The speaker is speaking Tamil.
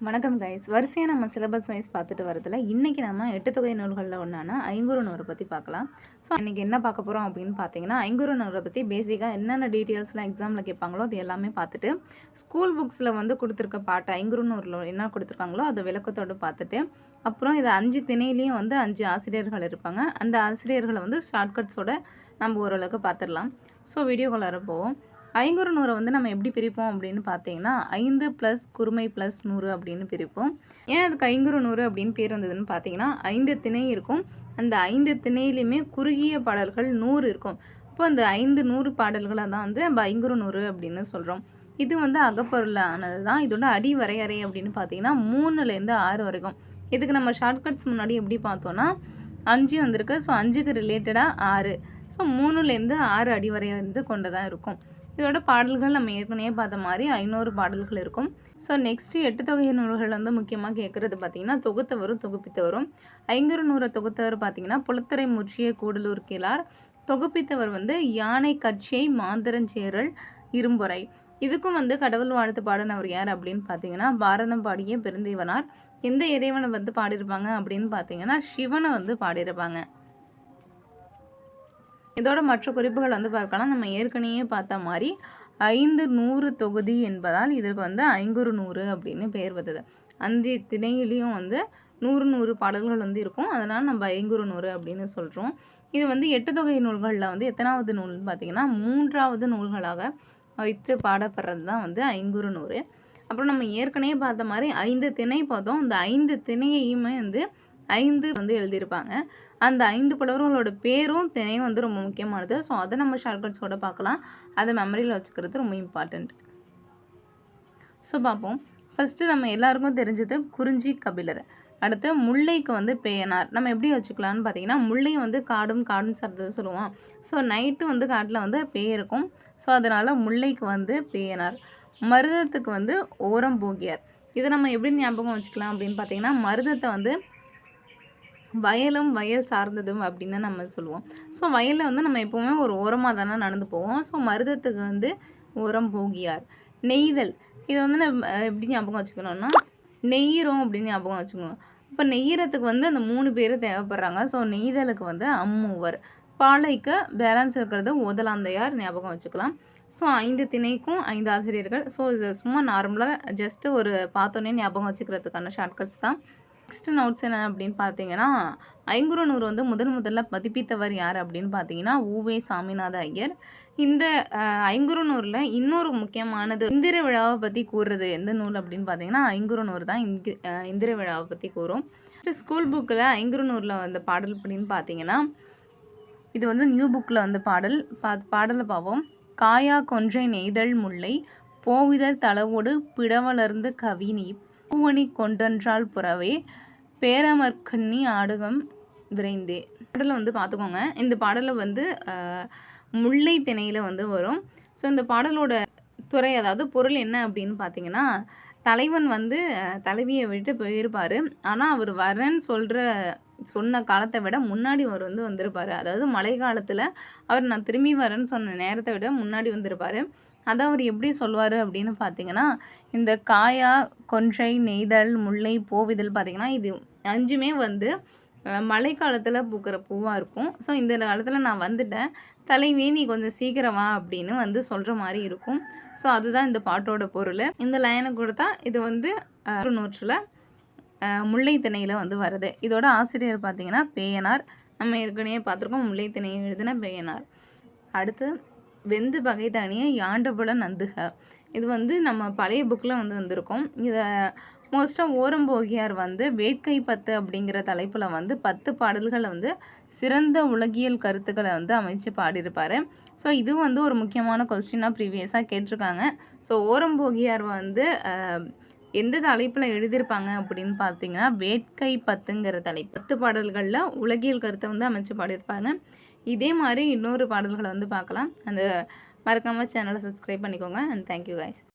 வணக்கம் கைஸ். வரிசையாக நம்ம சிலபஸ் வைஸ் பார்த்துட்டு வரதில்ல. இன்றைக்கி நம்ம 8 தொகை நூல்களில் ஒன்றான ஐங்குறுநூறை பற்றி பார்க்கலாம். ஸோ இன்றைக்கி என்ன பார்க்க போகிறோம் அப்படின்னு பார்த்தீங்கன்னா, ஐங்குறுநூறை பற்றி பேசிக்காக என்னென்ன டீட்டெயில்ஸ்லாம் எக்ஸாமில் கேட்பாங்களோ அது எல்லாமே பார்த்துட்டு, ஸ்கூல் புக்ஸில் வந்து கொடுத்துருக்க பாட்டு ஐங்குறுநூறில் என்ன கொடுத்துருக்காங்களோ அதை விளக்கத்தோடு பார்த்துட்டு, அப்புறம் இது 5 திணையிலையும் வந்து 5 ஆசிரியர்கள் இருப்பாங்க. அந்த ஆசிரியர்களை வந்து ஷார்ட்கட்ஸோடு நம்ம ஓரளவுக்கு பார்த்துடலாம். ஸோ வீடியோக்குள்ளார போவோம். ஐங்குறுநூறை வந்து நம்ம எப்படி பிரிப்போம் அப்படின்னு பார்த்தீங்கன்னா, 5 + குறுமை + 100 அப்படின்னு பிரிப்போம். ஏன் அதுக்கு ஐங்குறுநூறு அப்படின்னு பேர் வந்ததுன்னு பார்த்தீங்கன்னா, 5 திணை இருக்கும். அந்த 5 திணையிலையுமே குறுகிய பாடல்கள் 100 இருக்கும். அப்போ அந்த 500 பாடல்களை தான் வந்து நம்ம ஐங்குறுநூறு அப்படின்னு சொல்கிறோம். இது வந்து அகப்பொருளானது தான். இதோட அடி வரையறை அப்படின்னு பார்த்தீங்கன்னா 3லேருந்து 6 வரைக்கும். இதுக்கு நம்ம ஷார்ட்கட்ஸ் முன்னாடி எப்படி பார்த்தோன்னா 5 வந்திருக்கு. ஸோ 5க்கு ரிலேட்டடாக 6. ஸோ 3லேருந்து 6 அடி வரை வந்து கொண்டதாக இருக்கும். இதோட பாடல்கள் நம்ம ஏற்கனவே பார்த்த மாதிரி 500 பாடல்கள் இருக்கும். ஸோ நெக்ஸ்ட்டு 8 தொகை நூல்கள் வந்து முக்கியமாக கேட்குறது பார்த்திங்கன்னா தொகுத்தவரும் தொகுப்பித்தவரும். ஐங்குறுநூறை தொகுத்தவர் பார்த்திங்கன்னா புலத்துறை முற்றிய கூடலூர் கிழார். தொகுப்பித்தவர் வந்து யானை கட்சியை மாந்தரஞ்சேரல் இரும்பொறை. இதுக்கும் வந்து கடவுள் வாழ்த்து பாடினவர் யார் அப்படின்னு பார்த்தீங்கன்னா பாரதம் பாடிய பெருந்தேவனார். எந்த இறைவனை வந்து பாடியிருப்பாங்க அப்படின்னு பார்த்தீங்கன்னா சிவனை வந்து பாடியிருப்பாங்க. இதோட மற்ற குறிப்புகள் வந்து பார்க்கலாம். நம்ம ஏற்கனவே பார்த்த மாதிரி 500 தொகுதி என்பதால் இதற்கு வந்து ஐங்குறுநூறு அப்படின்னு பெயர் வந்தது. அந்த திணையிலையும் வந்து 100 பாடல்கள் வந்து இருக்கும். அதனால் நம்ம ஐங்குறுநூறு அப்படின்னு சொல்கிறோம். இது வந்து 8 தொகை நூல்களில் வந்து எத்தனாவது நூல்னு பார்த்தீங்கன்னா 3வது நூல்களாக வைத்து பாடப்படுறது தான் வந்து ஐங்குறுநூறு. அப்புறம் நம்ம ஏற்கனவே பார்த்த மாதிரி 5 திணை பார்த்தோம். அந்த 5 திணையையுமே வந்து 5 வந்து எழுதியிருப்பாங்க. அந்த 5 புலவர்களோட பேரும் திணையும் வந்து ரொம்ப முக்கியமானது. ஸோ அதை நம்ம ஷார்ட்கட்ஸோட பார்க்கலாம். அதை மெமரியில் வச்சுக்கிறது ரொம்ப இம்பார்ட்டண்ட். ஸோ பார்ப்போம். ஃபஸ்ட்டு நம்ம எல்லாருக்கும் தெரிஞ்சது குறிஞ்சி கபிலர். அடுத்து முல்லைக்கு வந்து பேயனார். நம்ம எப்படி வச்சுக்கலாம்னு பார்த்தீங்கன்னா முல்லை வந்து காடும் சார்ந்தது சொல்லுவோம். ஸோ நைட்டு வந்து காட்டில் வந்து பேய் இருக்கும். ஸோ அதனால் முல்லைக்கு வந்து பேயனார். மருதத்துக்கு வந்து ஓரம்போகியார். இதை நம்ம எப்படி ஞாபகம் வச்சுக்கலாம் அப்படின்னு பார்த்தீங்கன்னா மருதத்தை வந்து வயலும் வயல் சார்ந்ததும் அப்படின்னு நம்ம சொல்லுவோம். ஸோ வயலில் வந்து நம்ம எப்போவுமே ஒரு ஓரமாக தானே நடந்து போவோம். ஸோ மருதத்துக்கு வந்து ஓரம்போகியார். நெய்தல் இதை வந்து நம்ம எப்படி ஞாபகம் வச்சுக்கணும்னா நெய்யிறோம் அப்படின்னு ஞாபகம் வச்சுக்கணும். இப்போ நெய்யறதுக்கு வந்து அந்த 3 பேர் தேவைப்படுறாங்க. ஸோ நெய்தலுக்கு வந்து அம்மூவர். பாலைக்கு பேலன்ஸ் இருக்கிறது ஓதலாந்தையார் ஞாபகம் வச்சுக்கலாம். ஸோ 5 திணைக்கும் 5 ஆசிரியர்கள். ஸோ இது சும்மா நார்மலாக ஜஸ்ட்டு ஒரு பார்த்தோன்னே ஞாபகம் வச்சுக்கிறதுக்கான ஷார்ட்கட்ஸ் தான். நெக்ஸ்ட் நோட்ஸ் என்ன அப்படின்னு பார்த்தீங்கன்னா ஐங்குறுநூறு வந்து முதல்ல பதிப்பித்தவர் யார் அப்படின்னு பார்த்தீங்கன்னா ஊவே சாமிநாத ஐயர். இந்த ஐங்குறுநூறில் இன்னொரு முக்கியமானது இந்திர விழாவை பற்றி கூறுறது எந்த நூல் அப்படின்னு பார்த்தீங்கன்னா ஐங்குறுநூறு தான். இந்திர விழாவை பற்றி கூறும். ஸ்கூல் புக்கில் ஐங்குறுநூறில் வந்த பாடல் அப்படின்னு பார்த்தீங்கன்னா இது வந்து நியூ புக்கில் வந்து பாடலை பார்ப்போம். காயா கொன்றை நெய்தல் முல்லை போவிதழ் தளவோடு பிடவளர்ந்து கவினி பூவணி கொண்டன்றால் புறவே பேரமர்கண்ணி ஆடுகம் விரைந்தே. பாடலை வந்து பார்த்துக்கோங்க. இந்த பாடலை வந்து முல்லை திணையில் வந்து வரும். ஸோ இந்த பாடலோட துறை அதாவது பொருள் என்ன அப்படின்னு பார்த்தீங்கன்னா தலைவன் வந்து தலைவியை விட்டு போயிருப்பார். ஆனால் அவர் வரேன்னு சொன்ன காலத்தை விட முன்னாடி அவர் வந்து வந்திருப்பார். அதாவது மழை காலத்தில் அவர் நான் திரும்பி வரேன்னு சொன்ன நேரத்தை விட முன்னாடி வந்திருப்பார். அதை அவர் எப்படி சொல்லுவார் அப்படின்னு பார்த்தீங்கன்னா இந்த காயா கொன்றை நெய்தல் முல்லை போவிதழ் பார்த்திங்கன்னா இது 5மே வந்து மழை காலத்தில் பூக்கிற பூவாக இருக்கும். ஸோ இந்த காலத்தில் நான் வந்துட்டேன் தலைவி நீ கொஞ்சம் சீக்கிரமா அப்படின்னு வந்து சொல்கிற மாதிரி இருக்கும். ஸோ அதுதான் இந்த பாட்டோட பொருள். இந்த லைனை கொடுத்தா இது வந்து நூற்றில் முல்லை திணையில் வந்து வருது. இதோட ஆசிரியர் பார்த்திங்கன்னா பேயனார். நம்ம ஏற்கனவே பார்த்துருக்கோம் முல்லை திணையை எழுதின பேயனார். அடுத்து வெந்து பகை தனிய யாண்டபுல நந்துக. இது வந்து நம்ம பழைய புக்கில் வந்து வந்திருக்கோம். இதை மோஸ்ட்டாக ஓரம்போகியார் வந்து வேட்கை 10 அப்படிங்கிற தலைப்பில் வந்து 10 பாடல்களை வந்து சிறந்த உலகியல் கருத்துக்களை வந்து அமைச்சு பாடியிருப்பார். ஸோ இதுவும் வந்து ஒரு முக்கியமான கொஸ்டினாக ப்ரீவியஸாக கேட்டிருக்காங்க. ஸோ ஓரம்போகியார் வந்து எந்த தலைப்பில் எழுதியிருப்பாங்க அப்படின்னு பார்த்தீங்கன்னா வேட்கை 10ங்கிற தலைப்பு. 10 பாடல்களில் உலகியல் கருத்தை வந்து அமைச்சு பாடியிருப்பாங்க. இதே மாதிரி இன்னொரு பாடல்களை வந்து பார்க்கலாம். அந்த மறக்காமல் சேனலை சப்ஸ்கிரைப் பண்ணிக்கோங்க. And thank you guys.